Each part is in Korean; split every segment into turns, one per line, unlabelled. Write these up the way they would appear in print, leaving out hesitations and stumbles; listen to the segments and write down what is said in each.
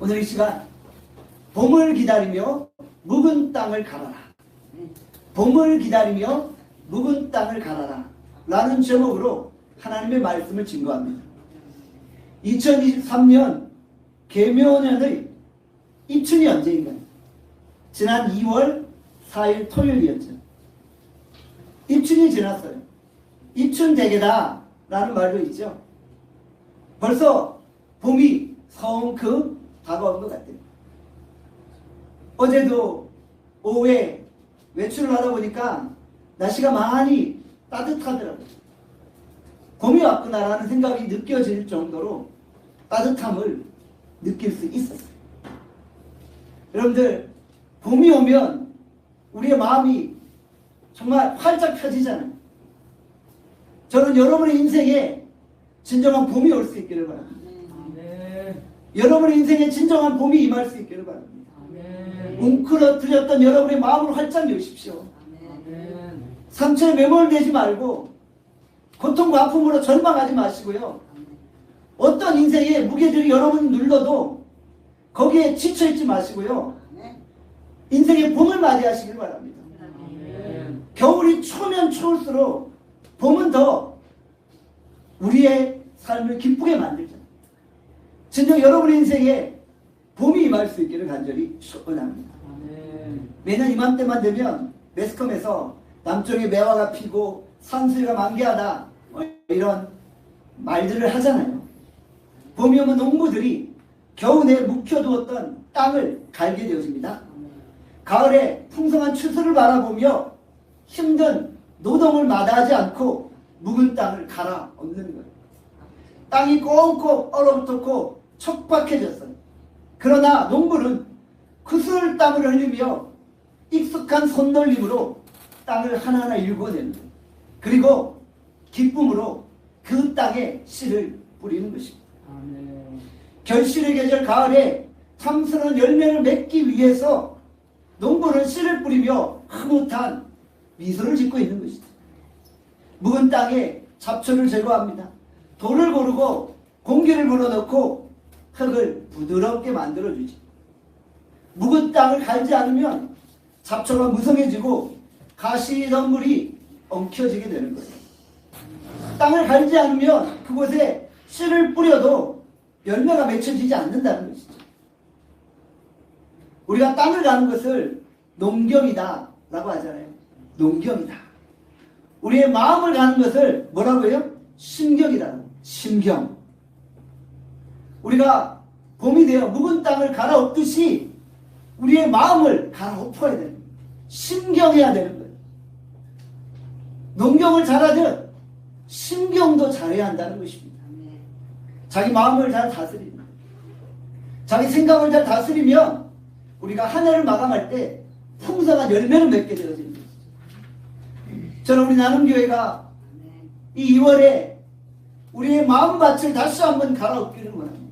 오늘 이 시간 봄을 기다리며 묵은 땅을 갈아라. 봄을 기다리며 묵은 땅을 갈아라 라는 제목으로 하나님의 말씀을 증거합니다. 2023년 계묘년의 입춘이 언제인가요? 지난 2월 4일 토요일이었죠. 입춘이 지났어요. 입춘대개다 라는 말도 있죠. 벌써 봄이 성큼 다가온 것 같아요. 어제도 오후에 외출을 하다 보니까 날씨가 많이 따뜻하더라고요. 봄이 왔구나라는 생각이 느껴질 정도로 따뜻함을 느낄 수 있었어요. 여러분들, 봄이 오면 우리의 마음이 정말 활짝 펴지잖아요. 저는 여러분의 인생에 진정한 봄이 올 수 있기를 바랍니다. 여러분의 인생에 진정한 봄이 임할 수 있기를 바랍니다. 웅크러뜨렸던 여러분의 마음을 활짝 여십시오. 상처에 매몰되지 말고 고통과 아픔으로 절망하지 마시고요. 어떤 인생의 무게들이 여러분이 눌러도 거기에 지쳐있지 마시고요. 인생의 봄을 맞이하시길 바랍니다. 겨울이 추우면 추울수록 봄은 더 우리의 삶을 기쁘게 만들죠. 진정 여러분의 인생에 봄이 임할 수 있기를 간절히 축원합니다. 매년 이맘때만 되면 매스컴에서 남쪽에 매화가 피고 산수유가 만개하다 이런 말들을 하잖아요. 봄이 오면 농부들이 겨우내 묵혀두었던 땅을 갈게 되어집니다. 가을에 풍성한 추수를 바라보며 힘든 노동을 마다하지 않고 묵은 땅을 갈아 엎는 거예요. 땅이 꽁꽁 얼어붙었고 척박해졌어요. 그러나 농부는 구슬 땀을 흘리며 익숙한 손놀림으로 땅을 하나하나 일궈내는 거예요. 그리고 기쁨으로 그 땅에 씨를 뿌리는 것입니다. 결실의 계절 가을에 탐스러운 열매를 맺기 위해서 농부는 씨를 뿌리며 흐뭇한 미소를 짓고 있는 것이죠. 묵은 땅에 잡초를 제거합니다. 돌을 고르고 공기를 불어넣고 흙을 부드럽게 만들어주지. 묵은 땅을 갈지 않으면 잡초가 무성해지고 가시덤불이 엉켜지게 되는 거예요. 땅을 갈지 않으면 그곳에 씨를 뿌려도 열매가 맺혀지지 않는다는 것이죠. 우리가 땅을 가는 것을 농경이다 라고 하잖아요. 농경이다. 우리의 마음을 가는 것을 뭐라고 해요? 심경이라고. 심경. 우리가 봄이 되어 묵은 땅을 갈아엎듯이 우리의 마음을 갈아엎어야 되는 거예요. 심경해야 되는 거예요. 농경을 잘하듯 심경도 잘해야 한다는 것입니다. 자기 마음을 잘 다스리는 거예요. 자기 생각을 잘 다스리면 우리가 한 해를 마감할 때 풍성한 열매를 맺게 되어지는 것이죠. 저는 우리 나눔교회가 이 2월에 우리의 마음밭을 다시 한번 갈아엎기를 원합니다.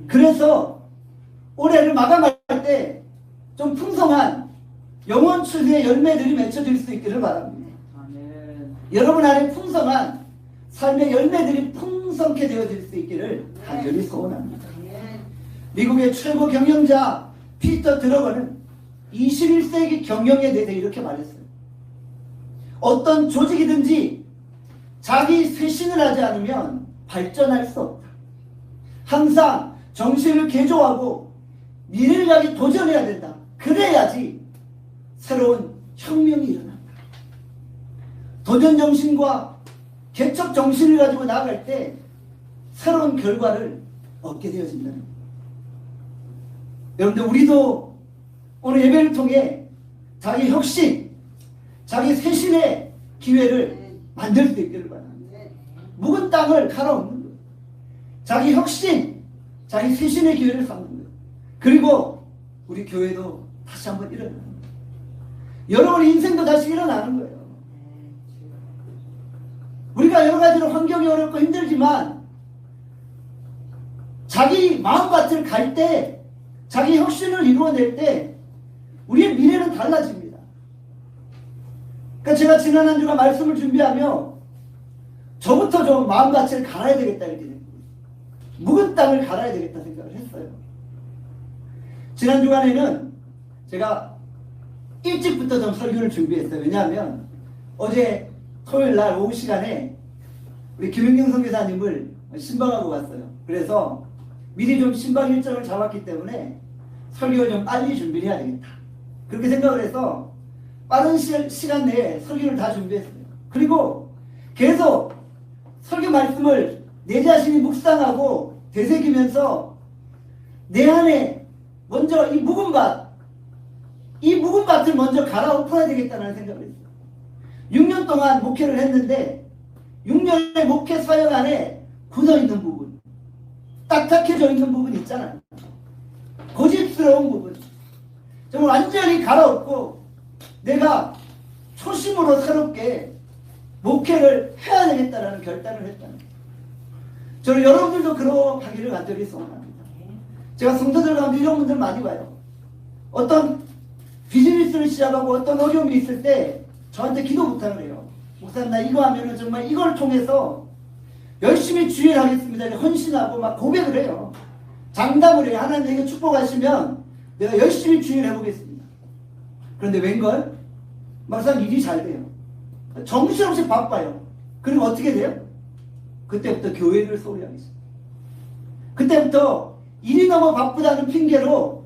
그래서 올해를 마감할 때 좀 풍성한 영원 추수의 열매들이 맺혀질 수 있기를 바랍니다. 여러분 안에 풍성한 삶의 열매들이 풍성케 되어질 수 있기를 간절히 소원합니다. 미국의 최고 경영자 피터 드러거는 21세기 경영에 대해서 이렇게 말했어요. 어떤 조직이든지 자기 쇄신을 하지 않으면 발전할 수 없다. 항상 정신을 개조하고 미래를 향해 도전해야 된다. 그래야지 새로운 혁명이 일어난다. 도전 정신과 개척 정신을 가지고 나아갈 때 새로운 결과를 얻게 되어진다는 겁니다. 여러분들, 우리도 오늘 예배를 통해 자기 혁신, 자기 쇄신의 기회를 만들 수 있기를 바랍니다. 묵은 땅을 갈아엎는 거예요. 자기 혁신, 자기 쇄신의 기회를 삼는 거예요. 그리고 우리 교회도 다시 한번 일어나는 거예요. 여러분의 인생도 다시 일어나는 거예요. 우리가 여러 가지로 환경이 어렵고 힘들지만 자기 마음밭을 갈 때, 자기 혁신을 이루어낼 때 우리의 미래는 달라집니다. 그러니까 제가 지난 한 주간 말씀을 준비하며 저부터 좀 마음밭을 갈아야 되겠다 이렇게 묵은 땅을 갈아야 되겠다 생각을 했어요. 지난 주간에는 제가 일찍부터 좀 설교를 준비했어요. 왜냐하면 어제 토요일 날 오후 시간에 우리 김영경 선교사님을 신방하고 왔어요. 그래서 미리 좀 신방 일정을 잡았기 때문에 설교를 좀 빨리 준비를 해야 되겠다. 그렇게 생각을 해서 빠른 시간 내에 설교를 다 준비했어요. 그리고 계속 설교 말씀을 내 자신이 묵상하고 되새기면서 내 안에 먼저 이 묵은 밭을 먼저 갈아엎어야 되겠다는 생각을 했어요. 6년 동안 목회를 했는데 6년의 목회 사역 안에 굳어있는 부분, 딱딱해져 있는 부분 있잖아요. 고집스러운 부분, 정말 완전히 갈아엎고 내가 초심으로 새롭게 목회를 해야 되겠다는 결단을 했다는 거예요. 저는 여러분들도 그러하기를 간절히 소원합니다. 제가 성도들 가운데 이런 분들 많이 봐요. 어떤 비즈니스를 시작하고 어떤 어려움이 있을 때 저한테 기도 부탁을 해요. 목사님, 나 이거 하면은 정말 이걸 통해서 열심히 주의를 하겠습니다. 헌신하고 막 고백을 해요. 장담을 해요. 하나님 내게 축복하시면 내가 열심히 주의를 해보겠습니다. 그런데 웬걸? 막상 일이 잘 돼요. 정신없이 바빠요. 그리고 어떻게 돼요? 그때부터 교회를 소홀히 하게 됩니다. 그때부터 일이 너무 바쁘다는 핑계로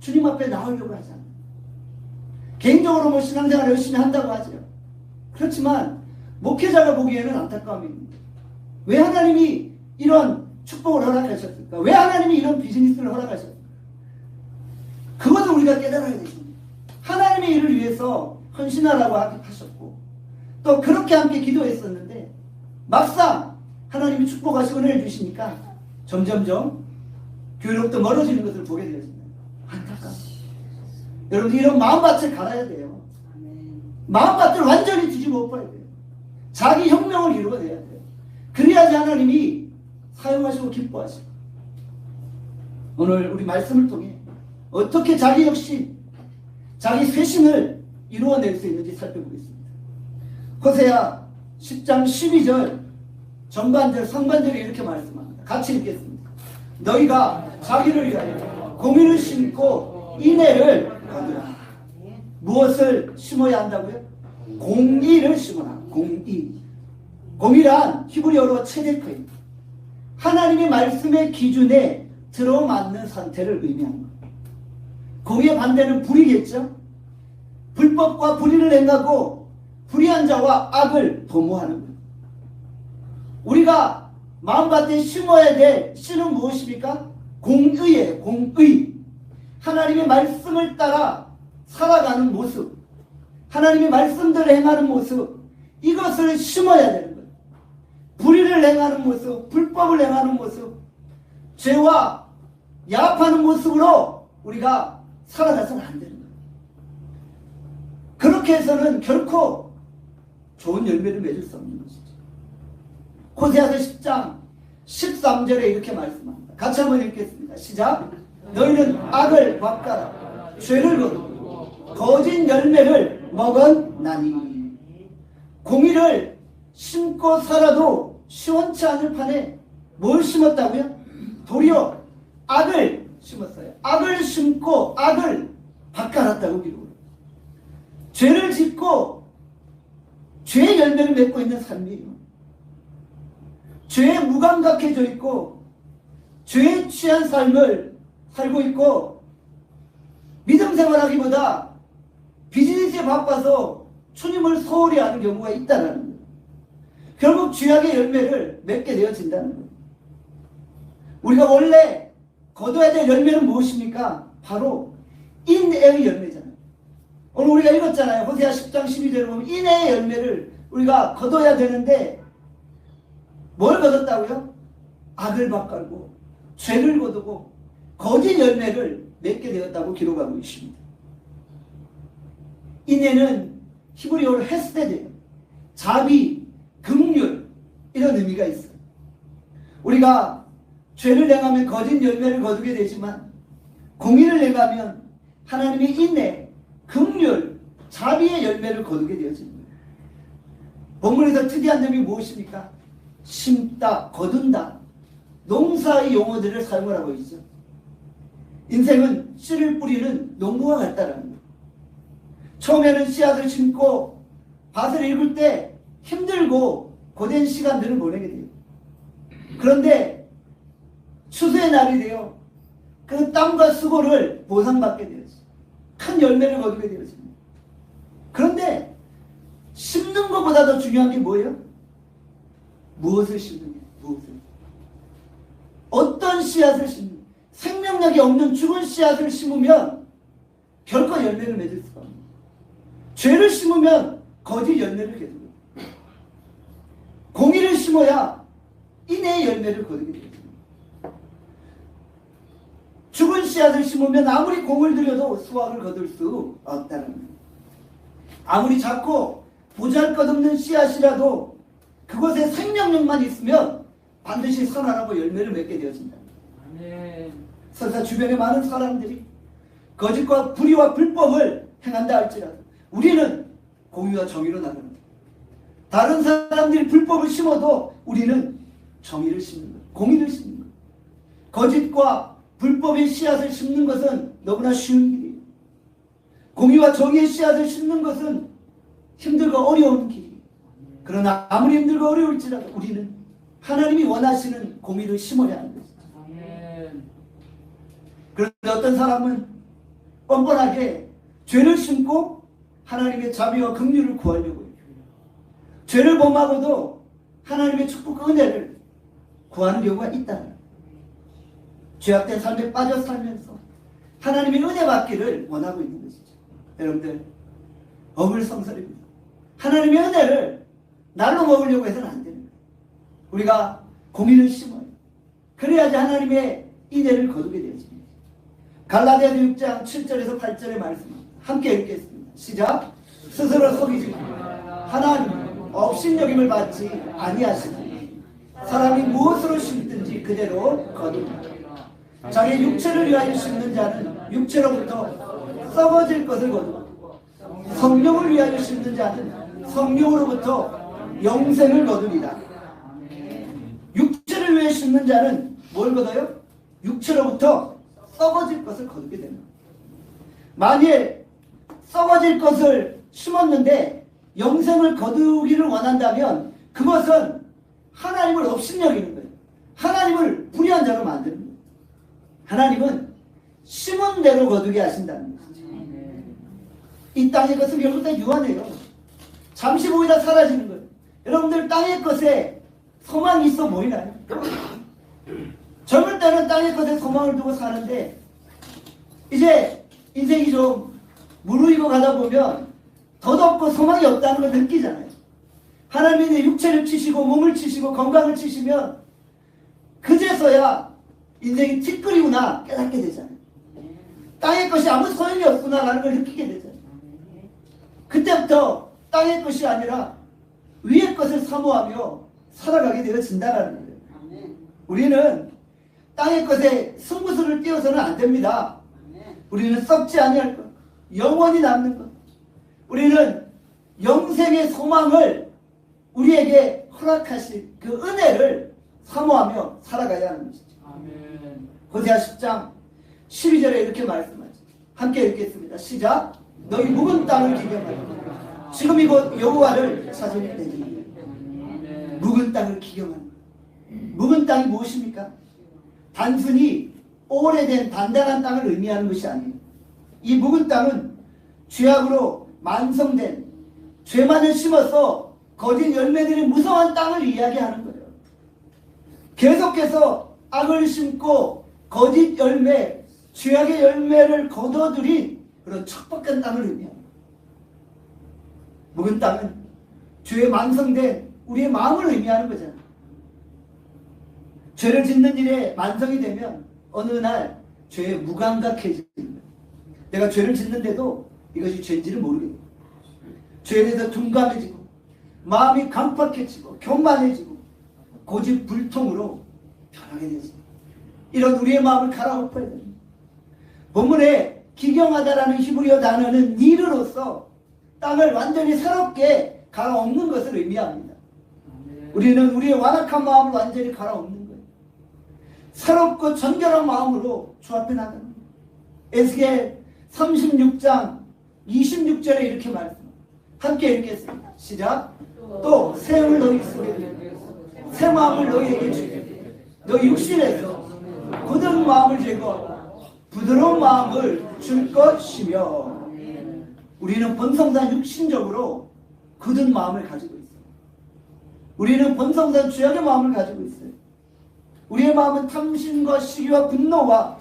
주님 앞에 나오려고 하잖아요. 개인적으로 뭐 신앙생활 열심히 한다고 하죠. 그렇지만 목회자가 보기에는 안타까움입니다. 왜 하나님이 이런 축복을 허락하셨을까? 왜 하나님이 이런 비즈니스를 허락하셨을까? 그것을 우리가 깨달아야 되십니다. 하나님의 일을 위해서 헌신하라고 하셨고 또 그렇게 함께 기도했었는데 막상 하나님이 축복하시고 은혜를 주시니까 점점점 교회로부터 멀어지는 것을 보게 되었습니다. 안타깝습니다. 여러분들 이런 마음밭을 갈아야 돼요. 마음밭을 완전히 뒤집어 엎어야 돼요. 자기 혁명을 이루어내야 돼요. 그래야지 하나님이 사용하시고 기뻐하시고 오늘 우리 말씀을 통해 어떻게 자기 혁신, 자기 쇄신을 이루어낼 수 있는지 살펴보겠습니다. 호세아 10장 12절 전반절 상반절에 이렇게 말씀합니다. 같이 읽겠습니다. 너희가 자기를 위하여 공의를 심고 인애를 거두라. 무엇을 심어야 한다고요? 공의를 심어라. 공의. 공의란 히브리어로 체데크입니다. 하나님의 말씀의 기준에 들어맞는 상태를 의미합니다. 공의의 반대는 불이겠죠? 불법과 불의를 행하고 불의한 자와 악을 도모하는 것. 우리가 마음밭에 심어야 될 씨는 무엇입니까? 공의예요. 공의. 하나님의 말씀을 따라 살아가는 모습, 하나님의 말씀대로 행하는 모습, 이것을 심어야 되는 거예요. 불의를 행하는 모습, 불법을 행하는 모습, 죄와 야합하는 모습으로 우리가 살아가서는 안 되는 거예요. 그렇게 해서는 결코 좋은 열매를 맺을 수 없는 것이죠. 호세아서 10장 13절에 이렇게 말씀합니다. 같이 한번 읽겠습니다. 시작. 너희는 악을 밭가라. 죄를 거두고 거짓 열매를 먹었나니. 공의를 심고 살아도 시원치 않을 판에 뭘 심었다고요? 도리어 악을 심었어요. 악을 심고 악을 밭갈았다고 기록을. 죄를 짓고 죄의 열매를 맺고 있는 삶이에요. 죄에 무감각해져 있고 죄에 취한 삶을 살고 있고 믿음 생활하기보다 비즈니스에 바빠서 주님을 소홀히 하는 경우가 있다는 거예요. 결국 죄악의 열매를 맺게 되어진다는 거예요. 우리가 원래 거둬야 될 열매는 무엇입니까? 바로 인애의 열매잖아요. 오늘 우리가 읽었잖아요. 호세아 10장 12절에 보면 인애의 열매를 우리가 거둬야 되는데 뭘 거뒀다고요? 악을 밭갈고 죄를 거두고 거짓 열매를 맺게 되었다고 기록하고 있습니다. 인애는 히브리어로 헤세드, 자비, 긍휼 이런 의미가 있어요. 우리가 죄를 행하면 거짓 열매를 거두게 되지만 공의를 행하면 하나님의 인애, 긍휼, 자비의 열매를 거두게 되어집니다. 본문에서 특이한 점이 무엇입니까? 심다, 거둔다, 농사의 용어들을 사용을 하고 있죠. 인생은 씨를 뿌리는 농부와 같다라는 거예요. 처음에는 씨앗을 심고 밭을 읽을 때 힘들고 고된 시간들을 보내게 돼요. 그런데 추수의 날이 되어 그 땀과 수고를 보상받게 되었어요. 큰 열매를 거두게 되었습니다. 그런데 심는 것보다 더 중요한 게 뭐예요? 무엇을 심느냐, 무엇을. 어떤 씨앗을 심느냐. 생명력이 없는 죽은 씨앗을 심으면 결코 열매를 맺을 수가 없습니다. 죄를 심으면 거짓 열매를 거두고, 공의를 심어야 인내의 열매를 거두게 됩니다. 죽은 씨앗을 심으면 아무리 공을 들여도 수확을 거둘 수 없다는 거예요. 아무리 작고 보잘것없는 씨앗이라도 그것에 생명력만 있으면 반드시 선하고 열매를 맺게 되어진다. 설사 주변에 많은 사람들이 거짓과 불의와 불법을 행한다 할지라도 우리는 공의와 정의로 나갑니다. 다른 사람들이 불법을 심어도 우리는 정의를 심는 거예요. 공의를 심는 거예요. 거짓과 불법의 씨앗을 심는 것은 너무나 쉬운 길이에요. 공의와 정의의 씨앗을 심는 것은 힘들고 어려운 길이에요. 그러나 아무리 힘들고 어려울지라도 우리는 하나님이 원하시는 공의를 심어야 하는 것이죠. 그런데 어떤 사람은 뻔뻔하게 죄를 심고 하나님의 자비와 긍휼을 구하려고 해요. 죄를 범하고도 하나님의 축복과 은혜를 구하는 경우가 있다. 죄악된 삶에 빠져 살면서 하나님의 은혜 받기를 원하고 있는 것이죠. 여러분들, 어물성설입니다. 하나님의 은혜를 날로 먹으려고 해서는 안 되는 거예요. 우리가 공의를 심어요. 그래야지 하나님의 인애를 거두게 되어집니다. 갈라디아서 6장 7절에서 8절의 말씀 함께 읽겠습니다. 시작. 스스로 속이지 말고 하나님 업신여김을 받지 아니하시니 사람이 무엇으로 심든지 그대로 거두리라. 자기 육체를 위하여 심는 자는 육체로부터 썩어질 것을 거두고 성령을 위하여 심는 자는 성령으로부터 영생을 거두리라. 육체를 위해 심는 자는 뭘 거둬요? 육체로부터 썩어질 것을 거두게 됩니다. 만일 썩어질 것을 심었는데 영생을 거두기를 원한다면 그것은 하나님을 업신여기는 거예요. 하나님을 불의한 자로 만드는 거예요. 하나님은 심은 대로 거두게 하신다는 것이죠. 이 땅의 것은 결국 다 유한해요. 잠시 보이다 사라지는 거예요. 여러분들 땅의 것에 소망이 있어 보이나요? 젊을 때는 땅의 것에 소망을 두고 사는데 이제 인생이 좀 무르익어 가다 보면 덧없고 소망이 없다는 걸 느끼잖아요. 하나님이 내 육체를 치시고 몸을 치시고 건강을 치시면 그제서야 인생이 티끌이구나 깨닫게 되잖아요. 땅의 것이 아무 소용이 없구나라는 걸 느끼게 되잖아요. 그때부터 땅의 것이 아니라 위의 것을 사모하며 살아가게 되어진다는 거예요. 우리는 땅의 것에 승부수를 띄워서는 안 됩니다. 우리는 썩지 아니할 것, 영원히 남는 것. 우리는 영생의 소망을 우리에게 허락하실 그 은혜를 사모하며 살아가야 하는 것이죠. 호세아 10장 12절에 이렇게 말씀하죠. 함께 읽겠습니다. 시작. 너희 묵은 땅을 기경하라. 지금 이곳 여호와를 찾으면 되니. 묵은 땅을 기경하는 것. 묵은 땅이 무엇입니까? 단순히 오래된 단단한 땅을 의미하는 것이 아니에요. 이 묵은 땅은 죄악으로 만성된 죄만을 심어서 거짓 열매들이 무성한 땅을 이야기하는 거예요. 계속해서 악을 심고 거짓 열매, 죄악의 열매를 거둬들인 그런 척박한 땅을 의미합니다. 묵은 땅은 죄에 만성된 우리의 마음을 의미하는 거잖아요. 죄를 짓는 일에 만성이 되면 어느 날 죄에 무감각해집니다. 내가 죄를 짓는데도 이것이 죄인지를 모르게 됩니다. 죄에 대해서 둔감해지고 마음이 강팍해지고 교만해지고 고집불통으로 변하게 되었습니다. 이런 우리의 마음을 갈아엎어야 됩니다. 본문에 기경하다라는 히브리어 단어는 니르로서 땅을 완전히 새롭게 갈아엎는 것을 의미합니다. 우리는 우리의 완악한 마음을 완전히 갈아엎는 거예요. 새롭고 정결한 마음으로 주 앞에 나가는 거예요. 에스겔 36장 26절에 이렇게 말씀합니다. 함께 읽겠습니다. 시작. 또 새 너희 속에 두고 새 마음을 너희에게 주게 너 육신에서 굳은 마음을 제거하고 부드러운 마음을 줄 것이며. 우리는 본성상 육신적으로 굳은 마음을 가지고 있어요. 우리는 본성상 죄악의 마음을 가지고 있어요. 우리의 마음은 탐심과 시기와 분노와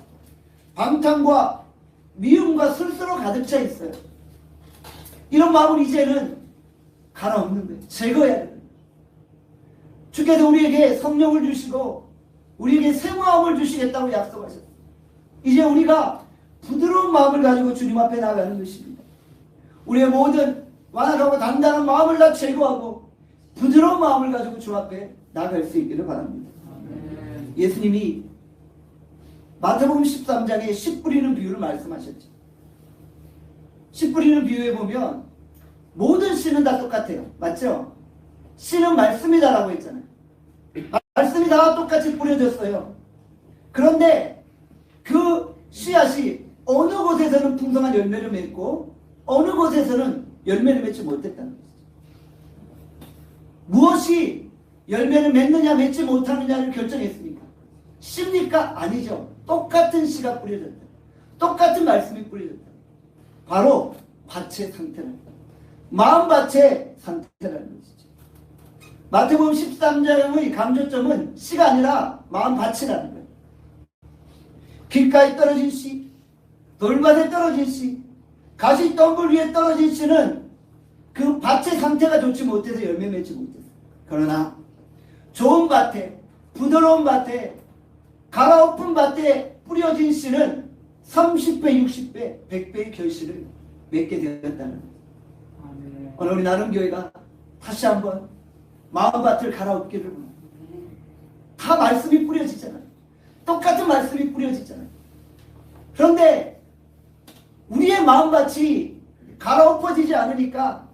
방탕과 미움과 술수로 가득 차 있어요. 이런 마음을 이제는 갈아엎는 거예요. 제거해야 돼요. 주께서 우리에게 성령을 주시고 우리에게 새 마음을 주시겠다고 약속하셨어요. 이제 우리가 부드러운 마음을 가지고 주님 앞에 나가는 것입니다. 우리의 모든 완악하고 단단한 마음을 다 제거하고 부드러운 마음을 가지고 주 앞에 나갈 수 있기를 바랍니다. 예수님이 마태복음 13장에 씨 뿌리는 비유를 말씀하셨죠. 씨 뿌리는 비유에 보면 모든 씨는 다 똑같아요. 맞죠? 씨는 말씀이다라고 했잖아요. 말씀이 다 똑같이 뿌려졌어요. 그런데 그 씨앗이 어느 곳에서는 풍성한 열매를 맺고 어느 곳에서는 열매를 맺지 못했다는 것이죠. 무엇이 열매를 맺느냐 맺지 못하느냐를 결정했습니까? 씨입니까? 아니죠. 똑같은 씨가 뿌려졌다. 똑같은 말씀이 뿌려졌다. 바로 밭의 상태라는 거예요. 마음밭의 상태라는 것이죠. 마태복음 13장의 강조점은 씨가 아니라 마음밭이라는 거예요. 길가에 떨어진 씨, 돌밭에 떨어진 씨, 가시덤불 위에 떨어진 씨는 그 밭의 상태가 좋지 못해서 열매 맺지 못했어요. 그러나 좋은 밭에, 부드러운 밭에, 갈아엎은 밭에 뿌려진 씨는 30배, 60배, 100배의 결실을 맺게 되었다는 거예요. 오늘 우리 나름교회가 다시 한번 마음밭을 갈아엎기를 원합니다. 다 말씀이 뿌려지잖아요. 똑같은 말씀이 뿌려지잖아요. 그런데 우리의 마음밭이 갈아엎어지지 않으니까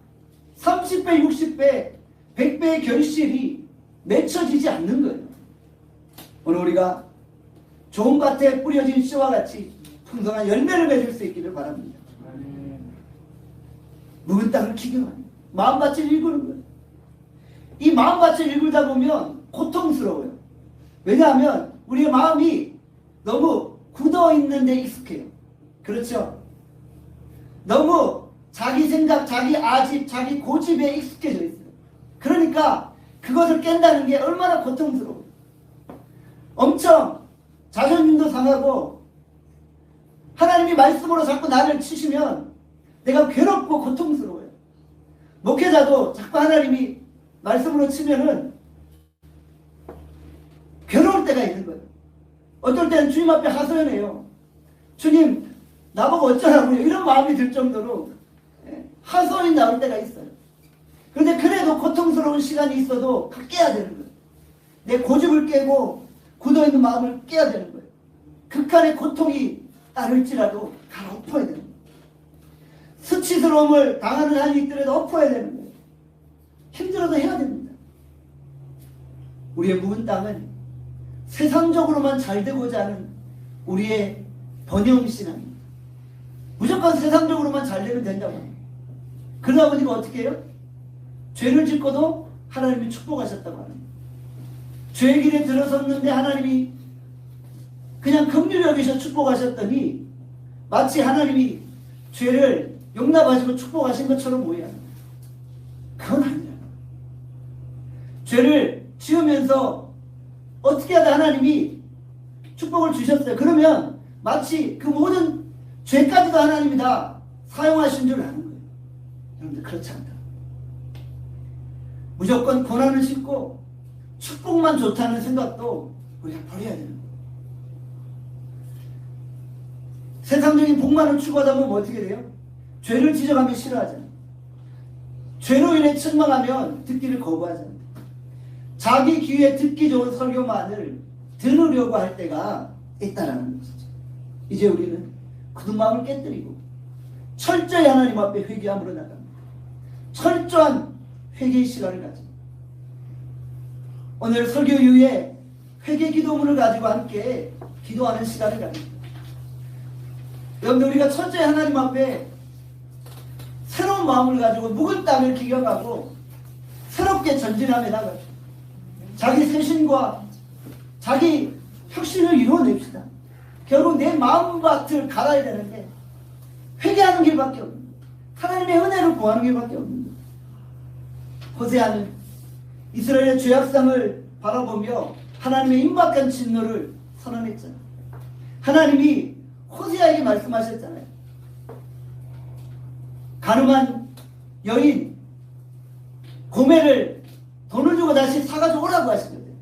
30배, 60배, 100배의 결실이 맺혀지지 않는 거예요. 오늘 우리가 좋은 밭에 뿌려진 씨와 같이 풍성한 열매를 맺을 수 있기를 바랍니다. 묵은 땅을 기경하는 마음밭을 일구는 거예요. 이 마음밭을 일구다 보면 고통스러워요. 왜냐하면 우리의 마음이 너무 굳어있는 데 익숙해요. 그렇죠? 너무 자기 생각, 자기 아집, 자기 고집에 익숙해져 있어요. 그러니까 그것을 깬다는 게 얼마나 고통스러워요. 엄청 자존심도 상하고 하나님이 말씀으로 자꾸 나를 치시면 내가 괴롭고 고통스러워요. 목회자도 자꾸 하나님이 말씀으로 치면은 괴로울 때가 있는 거예요. 어떨 때는 주님 앞에 하소연해요. 주님 나보고 어쩌라고요. 이런 마음이 들 정도로 하소연이 나올 때가 있어요. 그런데 그래도 고통스러운 시간이 있어도 깨야 되는 거예요. 내 고집을 깨고 굳어있는 마음을 깨야 되는 거예요. 극한의 고통이 따를지라도 갈아엎어야 되는 거예요. 수치스러움을 당하는 한이 있더라도 엎어야 되는 거예요. 힘들어도 해야 됩니다. 우리의 묵은 땅은 세상적으로만 잘 되고자 하는 우리의 번영신앙입니다. 무조건 세상적으로만 잘 되면 된다고 합니다. 그러다 보니까 어떻게 해요? 죄를 짓고도 하나님이 축복하셨다고 합니다. 죄의 길에 들어섰는데 하나님이 그냥 긍휼히 여기셔 축복하셨더니 마치 하나님이 죄를 용납하시고 축복하신 것처럼 오해합니다. 그건 아니에요. 죄를 지으면서 어떻게 하다 하나님이 축복을 주셨어요. 그러면 마치 그 모든 죄까지도 하나님이 다 사용하신 줄 아는 거예요. 여러분들 그렇지 않다. 무조건 고난을 싣고 축복만 좋다는 생각도 우리가 버려야 되는 거예요. 세상적인 복만을 추구하다 보면 어떻게 돼요? 죄를 지적하면 싫어하잖아요. 죄로 인해 책망하면 듣기를 거부하잖아요. 자기 귀에 듣기 좋은 설교만을 들으려고 할 때가 있다라는 것이죠. 이제 우리는 굳은 마음을 깨뜨리고 철저히 하나님 앞에 회개함으로 나갑니다. 철저한 회개의 시간을 가집니다. 오늘 설교 이후에 회개 기도문을 가지고 함께 기도하는 시간을 가집니다. 여러분들 우리가 첫째 하나님 앞에 새로운 마음을 가지고 묵은 땅을 기경하고 새롭게 전진하며 나가죠. 자기 쇄신과 자기 혁신을 이루어냅시다. 결국 내 마음밭을 갈아야 되는데 회개하는 길밖에 없는 거예요. 하나님의 은혜를 구하는 길밖에 없는 거예요. 호세아는 이스라엘의 죄악상을 바라보며 하나님의 임박한 진노를 선언했잖아요. 하나님이 호세아에게 말씀하셨잖아요. 가늠한 여인 고멜을 돈을 주고 다시 사가지고 오라고 하시거든요.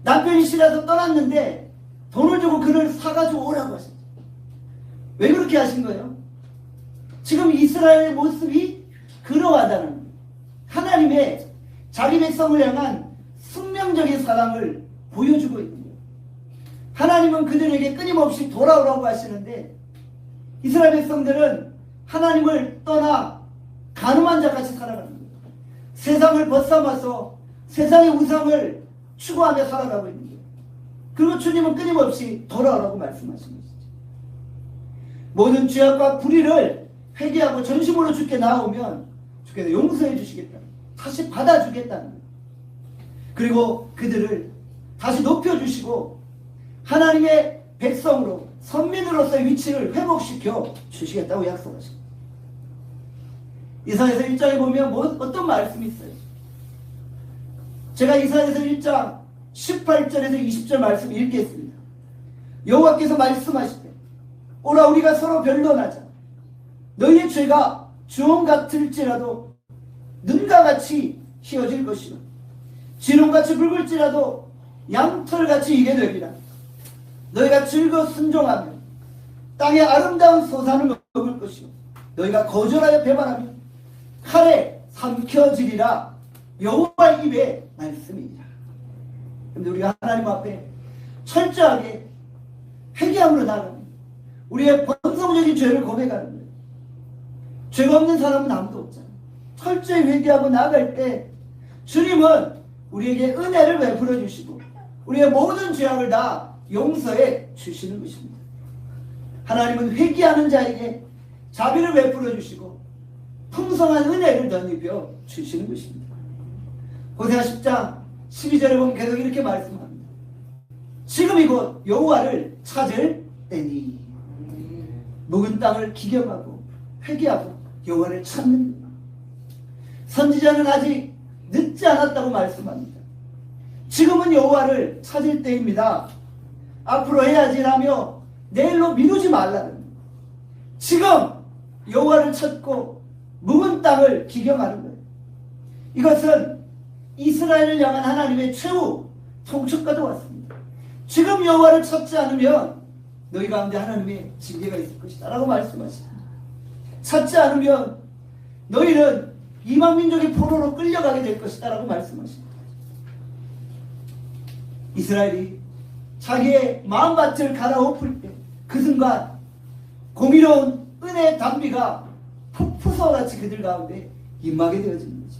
남편이 싫어서 떠났는데 돈을 주고 그를 사가지고 오라고 하셨죠. 왜 그렇게 하신 거예요? 지금 이스라엘의 모습이 그러하다는 거예요. 하나님의 자기 백성을 향한 숙명적인 사랑을 보여주고 있는 거예요. 하나님은 그들에게 끊임없이 돌아오라고 하시는데 이스라엘 백성들은 하나님을 떠나 가늠한 자같이 살아가는 거예요. 세상을 벗삼아서 세상의 우상을 추구하며 살아가고 있는 거예요. 그리고 주님은 끊임없이 돌아오라고 말씀하신 것이죠. 모든 죄악과 불의를 회개하고 전심으로 주께 나오면 주께서 용서해 주시겠다. 다시 받아주겠다는 거예요. 그리고 그들을 다시 높여주시고 하나님의 백성으로 선민으로서의 위치를 회복시켜 주시겠다고 약속하십니다. 이사야서 1장에 보면 어떤 말씀이 있어요? 제가 이사야서 1장 18절에서 20절 말씀 읽겠습니다. 여호와께서 말씀하시되 오라 우리가 서로 변론하자. 너희의 죄가 주홍 같을지라도 눈과 같이 희어질 것이요 진홍같이 붉을지라도 양털같이 이게 되리라. 너희가 즐거 순종하며 땅의 아름다운 소산을 먹을 것이요 너희가 거절하여 배반하며 칼에 삼켜지리라. 여호와 입의 말씀이니라. 그런데 우리가 하나님 앞에 철저하게 회개함으로 나가는 우리의 본성적인 죄를 고백하는 거예요. 죄가 없는 사람은 아무도 없잖아요. 철저히 회개하고 나갈 때 주님은 우리에게 은혜를 베풀어 주시고 우리의 모든 죄악을 다 용서해 주시는 것입니다. 하나님은 회개하는 자에게 자비를 베풀어 주시고 풍성한 은혜를 덧입혀 주시는 것입니다. 호세아 10장 12절에 보면 계속 이렇게 말씀합니다. 지금 이곳 여호와를 찾을 때니. 묵은 땅을 기경하고 회개하고 여호와를 찾는 것. 선지자는 아직 늦지 않았다고 말씀합니다. 지금은 여호와를 찾을 때입니다. 앞으로 해야지라며 내일로 미루지 말라는 거예요. 지금 여호와를 찾고 묵은 땅을 기경하는 거예요. 이것은 이스라엘을 향한 하나님의 최후 통첩과도 같습니다. 지금 여호와를 찾지 않으면 너희 가운데 하나님의 징계가 있을 것이다 라고 말씀하십니다. 찾지 않으면 너희는 이방 민족의 포로로 끌려가게 될 것이다 라고 말씀하십니다. 이스라엘이 자기의 마음밭을 갈아엎을 때 그 순간 공의로운 은혜의 담비가 폭포수와 같이 그들 가운데 임하게 되어지는 거죠.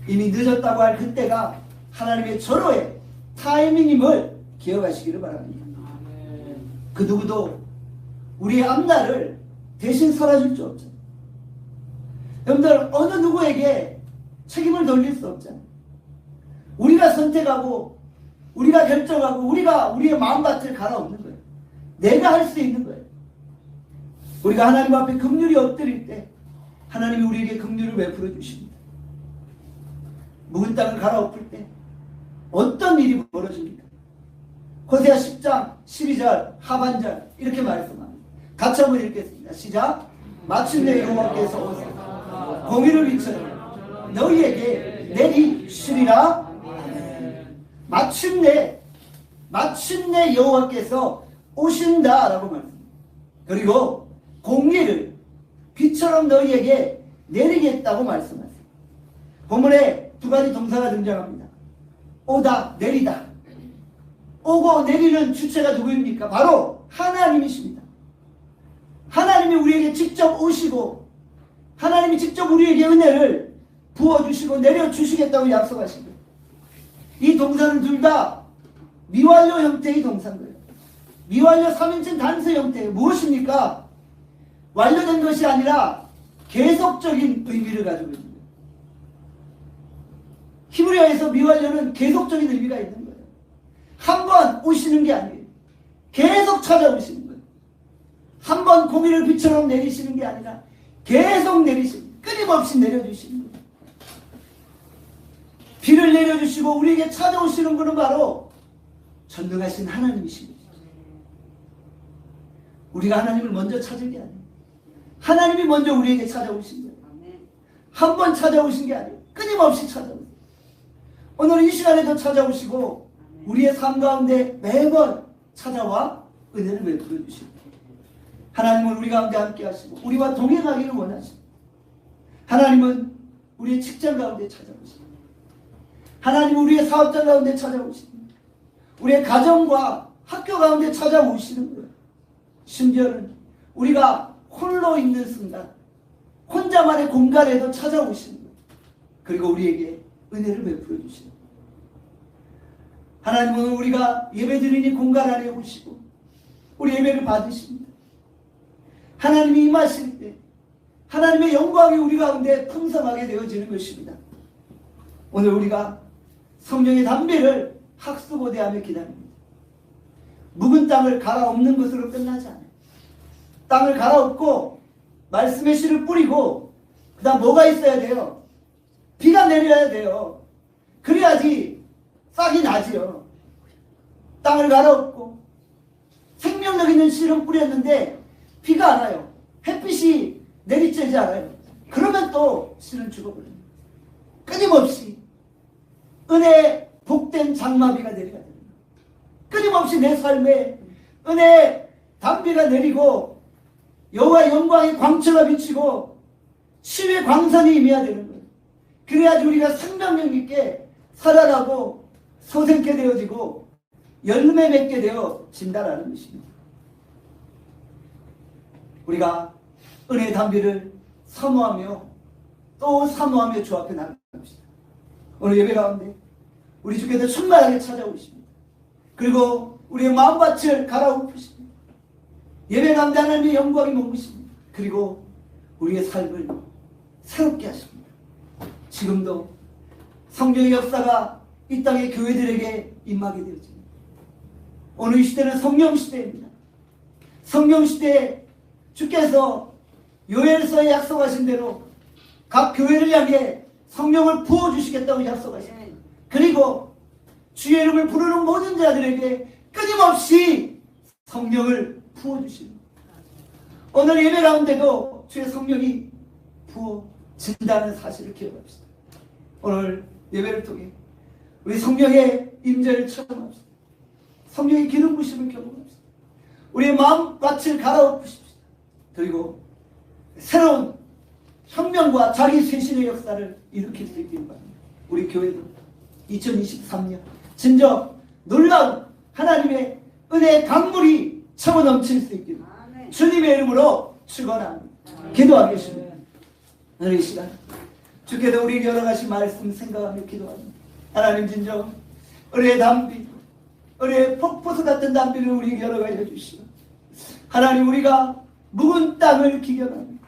이미 늦었다고 할 그때가 하나님의 절호의 타이밍임을 기억하시기를 바랍니다. 그 누구도 우리의 앞날을 대신 설해줄 수 없죠. 여러분들 어느 누구에게 책임을 돌릴 수 없잖아요. 우리가 선택하고 우리가 결정하고 우리가 우리의 마음밭을 갈아엎는 거예요. 내가 할 수 있는 거예요. 우리가 하나님 앞에 긍휼히 엎드릴 때 하나님이 우리에게 긍휼을 베풀어 주십니다. 묵은 땅을 갈아엎을 때 어떤 일이 벌어집니까? 호세아 10장 12절 하반절 이렇게 말씀합니다. 같이 한번 읽겠습니다. 시작. 마침내 여호와께서 오사 공의를 비춰 너희에게 내리시리라. 마침내 여호와께서 오신다라고 말합니다. 그리고 공의를 비처럼 너희에게 내리겠다고 말씀하세요. 본문에 두 가지 동사가 등장합니다. 오다, 내리다. 오고 내리는 주체가 누구입니까? 바로 하나님이십니다. 하나님이 우리에게 직접 오시고 하나님이 직접 우리에게 은혜를 부어주시고 내려주시겠다고 약속하신 거예요. 이 동사는 둘 다 미완료 형태의 동사인 거예요. 미완료 3인칭 단수 형태 무엇입니까? 완료된 것이 아니라 계속적인 의미를 가지고 있는 거예요. 히브리어에서 미완료는 계속적인 의미가 있는 거예요. 한 번 오시는 게 아니에요. 계속 찾아오시는 거예요. 한 번 고기를 비처럼 내리시는 게 아니라 계속 내리시는, 끊임없이 내려주시는 거예요. 비를 내려주시고 우리에게 찾아오시는 분은 바로 전능하신 하나님이신 거죠. 우리가 하나님을 먼저 찾은 게 아니에요. 하나님이 먼저 우리에게 찾아오신 거예요. 한 번 찾아오신 게 아니에요. 끊임없이 찾아오세요. 오늘 이 시간에도 찾아오시고 우리의 삶 가운데 매번 찾아와 은혜를 베풀어 주시고, 하나님은 우리 가운데 함께 하시고 우리와 동행하기를 원하시고, 하나님은 우리의 직장 가운데 찾아오시고, 하나님은 우리의 사업장 가운데 찾아오시고, 우리의 가정과 학교 가운데 찾아오시는 거예요. 심지어는 우리가 홀로 있는 순간, 혼자만의 공간에도 찾아오시는 거예요. 그리고 우리에게 은혜를 베풀어 주시는 거예요. 하나님은 우리가 예배드리는 공간 안에 오시고 우리 예배를 받으십니다. 하나님이 임하실 때 하나님의 영광이 우리 가운데 풍성하게 되어지는 것입니다. 오늘 우리가 성령의 담비를 학수고대하며 기다립니다. 묵은 땅을 갈아엎는 것으로 끝나지 않아요. 땅을 갈아엎고 말씀의 씨를 뿌리고 그 다음 뭐가 있어야 돼요? 비가 내려야 돼요. 그래야지 싹이 나지요. 땅을 갈아엎고 생명력 있는 씨를 뿌렸는데 비가 안 와요. 햇빛이 내리쬐지 않아요. 그러면 또 씨는 죽어버려요. 끊임없이 은혜의 복된 장마비가 내려야 됩니다. 끊임없이 내 삶에 은혜의 담비가 내리고 여호와의 영광의 광채가 비치고 치유의 광선이 임해야 되는 거예요. 그래야지 우리가 생명력 있게 살아가고 소생케 되어지고 열매 맺게 되어진다라는 것입니다. 우리가 은혜의 담비를 사모하며 또 사모하며 주 앞에 나갑시다. 오늘 예배 가운데 우리 주께서 충만하게 찾아오십니다. 그리고 우리의 마음밭을 갈아엎으십니다. 예배 가운데 하나님의 영광이 머무십니다. 그리고 우리의 삶을 새롭게 하십니다. 지금도 성령의 역사가 이 땅의 교회들에게 임하게 되어집니다. 오늘 이 시대는 성령 시대입니다. 성령 시대에 주께서 요엘서에 약속하신 대로 각 교회를 향해 성령을 부어주시겠다고 약속하십니다. 그리고 주의 이름을 부르는 모든 자들에게 끊임없이 성령을 부어주십니다. 오늘 예배 가운데도 주의 성령이 부어진다는 사실을 기억합시다. 오늘 예배를 통해 우리 성령의 임재를 체험합시다. 성령의 기름 부심을 경험합시다. 우리의 마음밭을 갈아엎으십시다. 그리고 새로운 혁명과 자기 쇄신의 역사를 일으킬 수 있기를 바랍니다. 우리 교회도 2023년 진정 놀라운 하나님의 은혜의 강물이 차고 넘칠 수 있기를 주님의 이름으로 축원합니다. 기도하겠습니다. 오늘 이 시간 주께서 우리에게 열어가신 말씀 생각하며 기도합니다. 하나님 진정 은혜의 담비, 은혜의 폭포수 같은 담비를 우리에게 열어가여 주시고, 하나님 우리가 묵은 땅을 기경합니다.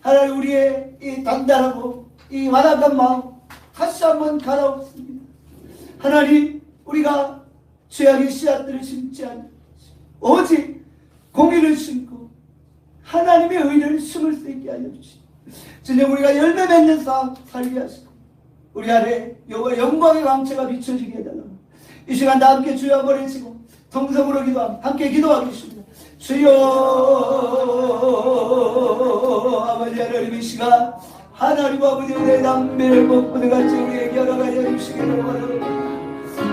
하나님 우리의 이 단단하고 이 완악한 마음 다시 한번 갈아엎습니다. 하나님 우리가 죄악의 씨앗들을 심지 않고 오직 공의를 심고 하나님의 의를 심을 수 있게 하여 주시고, 주님 우리가 열매 맺는 삶 살게 하시고 우리 안에 여호와의 영광의 광채가 비춰지게 해달라고 이 시간 다 함께 주여 버리시고 통성으로 기도합니다. 함께 기도하겠습니다. 주여 아버지 하나님 이 시간 하나님 아버지의 담배를 먹고도 같이 우리에게 열어가여 주시기를 원합니다.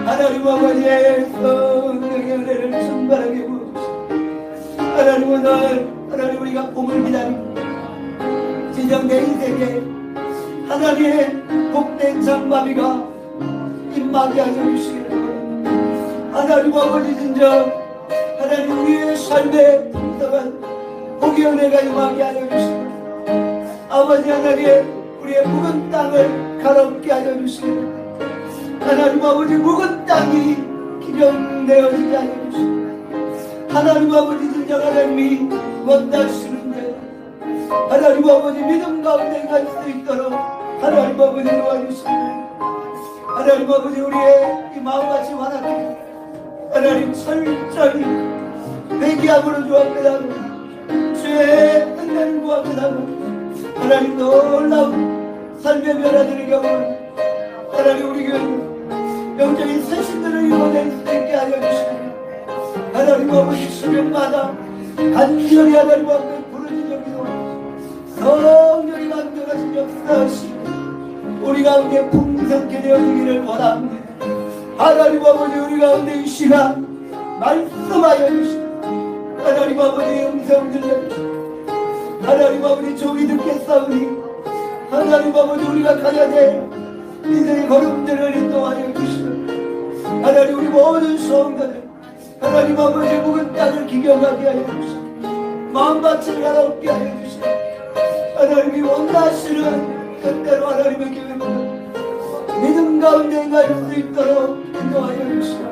하나님 아버지의 성령의 은혜를 충만하게 부어주시고, 하나님 오늘 하나님 우리가 봄을 기다립니다. 진정 내 인생에 하나님의 복된 장마비가 임하게 하여 주시기를 원합니다. 하나님 아버지 진정 하나님 우리의 삶에 풍성한 복의 은혜가 임하게 하여 주시고, 아버지 하나님 우리의 묵은 땅을 갈아엎게 하여 주시고, 하나님 아버지 묵은 땅이 기경되어지게 하여 주시고, 하나님 아버지 진정 하나님이 원하시는데 하나님 아버지 믿음 가운데 갈 수 있도록 하나님 아버지 도와주시고 하나님 아버지 우리의 이 마음같이 환하게 하나님 철저히 회개함으로 주 앞에 나고 주의 은혜를 구하며 나고 하나님 놀라운 삶의 변화들의 경우 하나님 우리 교회 영적인 새신들을 이루어낼 수 있게 하여 주시고 하나님 아버지 수명마다 간절히 하나님 앞에 부르짖어 기도 성령이 만들어진 역사하시고 우리 가운데 풍성케 되어지기를 원합니다. 하나님 아버지 우리 가운데 이 시간 말씀하여 주시고 하나님 아버지의 음성 들려주시고 하나님 아버지 종이 듣겠사오니 하나님 아버지 우리가 가야 될 인생의 걸음들을 인도하여 주시고 하나님 우리 모든 소원들을 하나님 아버지 묵은 땅을 기경하게 하여 주시고 마음밭을 가롭게 하여 주시고 하나님이 원하시는 뜻대로 하나님의 계획을 믿음 가운데 갈 수 있도록 인도하여 주시고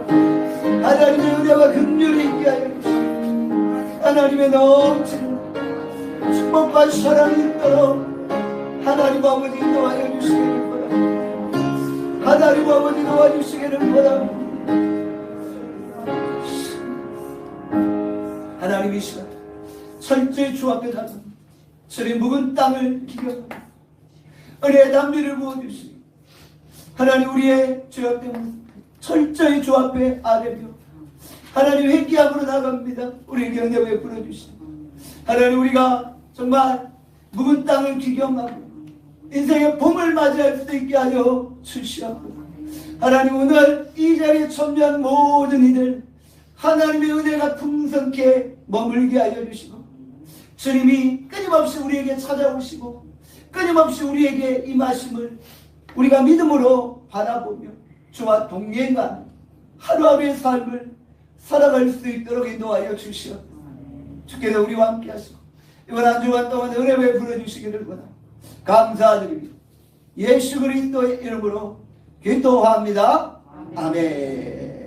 하나님의 은혜와 긍휼이 있게 하여 주시고 하나님의 넘치는 축복과 사랑이 있도록 하나님 아버지 인도하여 주시기를 바랍니다. 하나님 아버지 도와주시기를 바랍니다. 하나님 이 시간 철저히 주 앞에 가서 저리 묵은 땅을 기경하고 은혜의 담비를 부어주시고 하나님 우리의 죄악 때문에 철저히 주 앞에 아뢰며 하나님 회개함으로 나갑니다. 우리에게 은혜 베풀어 주시고 하나님 우리가 정말 묵은 땅을 기경하고 인생의 봄을 맞이할 수 있게 하여 주시옵소서. 하나님 오늘 이 자리에 참여한 모든 이들 하나님의 은혜가 풍성케 머물게 하여 주시고 주님이 끊임없이 우리에게 찾아오시고 끊임없이 우리에게 임하심을 우리가 믿음으로 바라보며 주와 동행하는 하루하루의 삶을 살아갈 수 있도록 인도하여 주시옵소서. 주께서 우리와 함께 하시고 이번 한 주간 동안 은혜 베풀어 주시기를 원합니다. 감사드립니다. 예수 그리스도의 이름으로 기도합니다. 아멘.